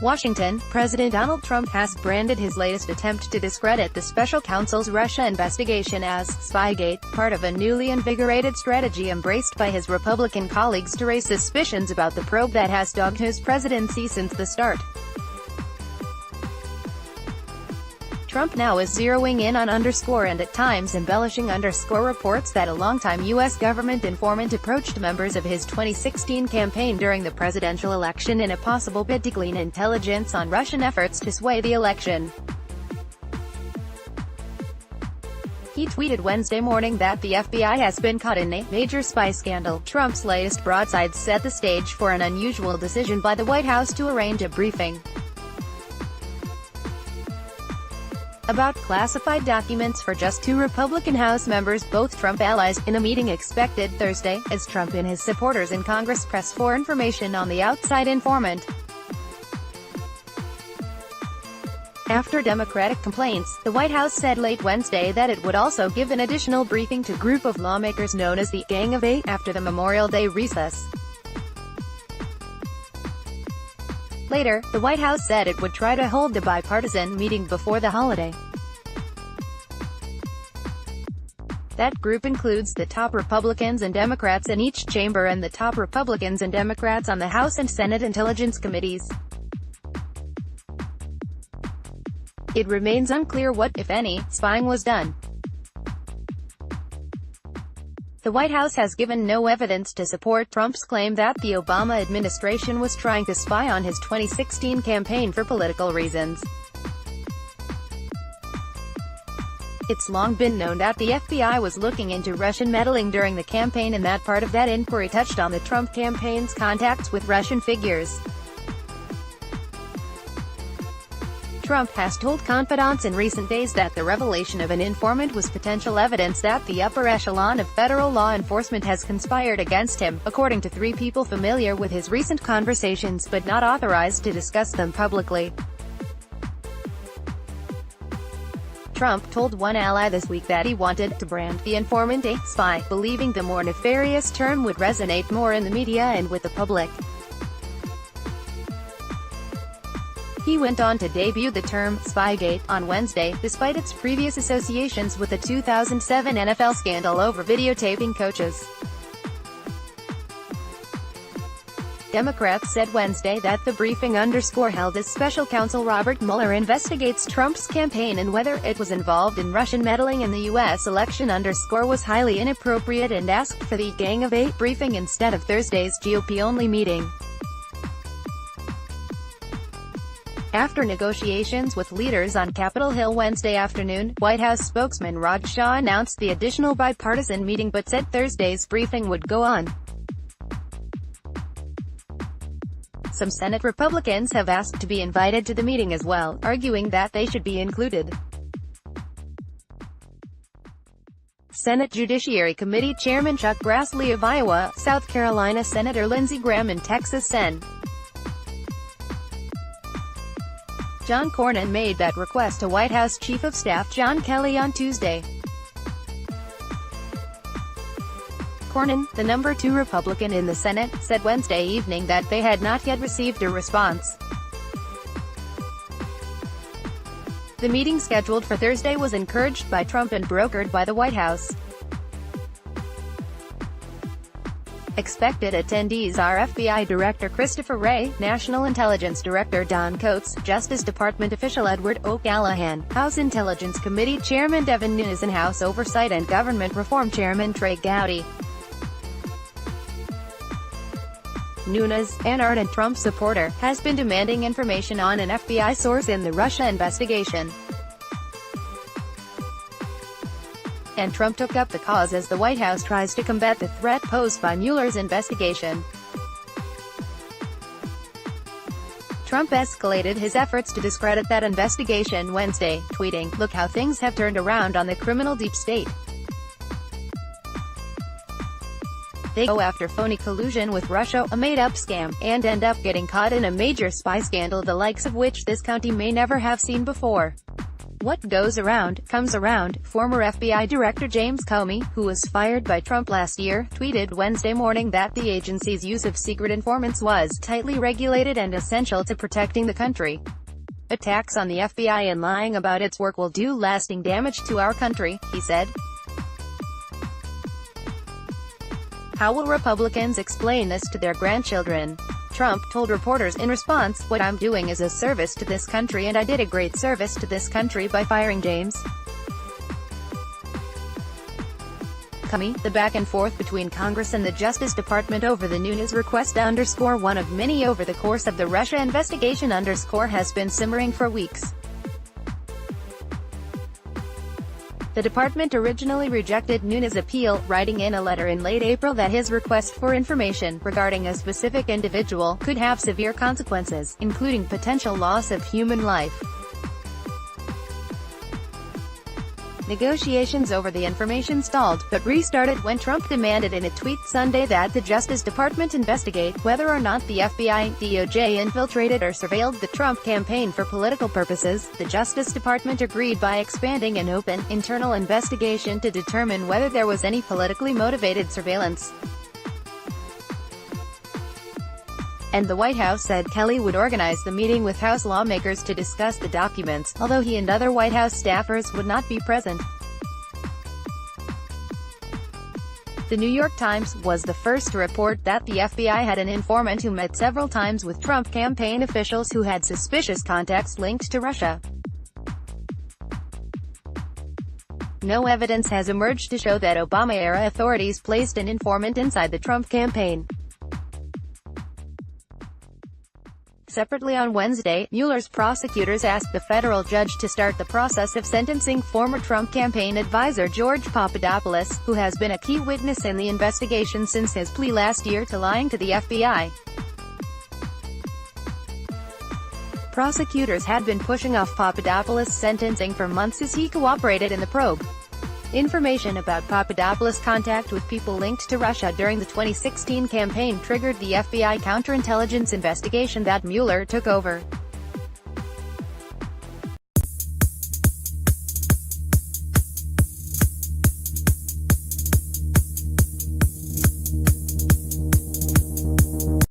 Washington, President Donald Trump has branded his latest attempt to discredit the special counsel's Russia investigation as spygate, part of a newly invigorated strategy embraced by his Republican colleagues to raise suspicions about the probe that has dogged his presidency since the start. Trump now is zeroing in on and at times embellishing reports that a longtime U.S. government informant approached members of his 2016 campaign during the presidential election in a possible bid to glean intelligence on Russian efforts to sway the election. He tweeted Wednesday morning that the FBI has been caught in a major spy scandal. Trump's latest broadside set the stage for an unusual decision by the White House to arrange a briefing about classified documents for just two Republican House members, both Trump allies, in a meeting expected Thursday, as Trump and his supporters in Congress press for information on the outside informant. After Democratic complaints, the White House said late Wednesday that it would also give an additional briefing to a group of lawmakers known as the Gang of Eight after the Memorial Day recess. Later, the White House said it would try to hold the bipartisan meeting before the holiday. That group includes the top Republicans and Democrats in each chamber and the top Republicans and Democrats on the House and Senate Intelligence Committees. It remains unclear what, if any, spying was done. The White House has given no evidence to support Trump's claim that the Obama administration was trying to spy on his 2016 campaign for political reasons. It's long been known that the FBI was looking into Russian meddling during the campaign, and that part of that inquiry touched on the Trump campaign's contacts with Russian figures. Trump has told confidants in recent days that the revelation of an informant was potential evidence that the upper echelon of federal law enforcement has conspired against him, according to three people familiar with his recent conversations but not authorized to discuss them publicly. Trump told one ally this week that he wanted to brand the informant a spy, believing the more nefarious term would resonate more in the media and with the public. He went on to debut the term spygate on Wednesday, despite its previous associations with the 2007 NFL scandal over videotaping coaches. Democrats said Wednesday that the briefing held as special counsel Robert Mueller investigates Trump's campaign and whether it was involved in Russian meddling in the U.S. election was highly inappropriate, and asked for the Gang of Eight briefing instead of Thursday's GOP-only meeting. After negotiations with leaders on Capitol Hill Wednesday afternoon, White House spokesman Raj Shah announced the additional bipartisan meeting but said Thursday's briefing would go on. Some Senate Republicans have asked to be invited to the meeting as well, arguing that they should be included. Senate Judiciary Committee Chairman Chuck Grassley of Iowa, South Carolina Senator Lindsey Graham and Texas Sen. John Cornyn made that request to White House Chief of Staff John Kelly on Tuesday. Cornyn, the number 2 Republican in the Senate, said Wednesday evening that they had not yet received a response. The meeting scheduled for Thursday was encouraged by Trump and brokered by the White House. Expected attendees are FBI Director Christopher Wray, National Intelligence Director Don Coates, Justice Department official Edward O'Callaghan, House Intelligence Committee Chairman Devin Nunes and House Oversight and Government Reform Chairman Trey Gowdy. Nunes, an ardent Trump supporter, has been demanding information on an FBI source in the Russia investigation. And Trump took up the cause as the White House tries to combat the threat posed by Mueller's investigation. Trump escalated his efforts to discredit that investigation Wednesday, tweeting, "Look how things have turned around on the criminal deep state. They go after phony collusion with Russia, a made-up scam, and end up getting caught in a major spy scandal the likes of which this country may never have seen before." What goes around, comes around. Former FBI Director James Comey, who was fired by Trump last year, tweeted Wednesday morning that the agency's use of secret informants was tightly regulated and essential to protecting the country. Attacks on the FBI and lying about its work will do lasting damage to our country, he said. How will Republicans explain this to their grandchildren? Trump told reporters in response, "What I'm doing is a service to this country, and I did a great service to this country by firing James Comey." The back and forth between Congress and the Justice Department over the Nunes request _one of many over the course of the Russia investigation has been simmering for weeks. The department originally rejected Nunes' appeal, writing in a letter in late April that his request for information regarding a specific individual could have severe consequences, including potential loss of human life. Negotiations over the information stalled, but restarted when Trump demanded in a tweet Sunday that the Justice Department investigate whether or not the FBI, DOJ infiltrated or surveilled the Trump campaign for political purposes. The Justice Department agreed by expanding an open, internal investigation to determine whether there was any politically motivated surveillance. And the White House said Kelly would organize the meeting with House lawmakers to discuss the documents, although he and other White House staffers would not be present. The New York Times was the first to report that the FBI had an informant who met several times with Trump campaign officials who had suspicious contacts linked to Russia. No evidence has emerged to show that Obama-era authorities placed an informant inside the Trump campaign. Separately on Wednesday, Mueller's prosecutors asked the federal judge to start the process of sentencing former Trump campaign advisor George Papadopoulos, who has been a key witness in the investigation since his plea last year to lying to the FBI. Prosecutors had been pushing off Papadopoulos' sentencing for months as he cooperated in the probe. Information about Papadopoulos' contact with people linked to Russia during the 2016 campaign triggered the FBI counterintelligence investigation that Mueller took over.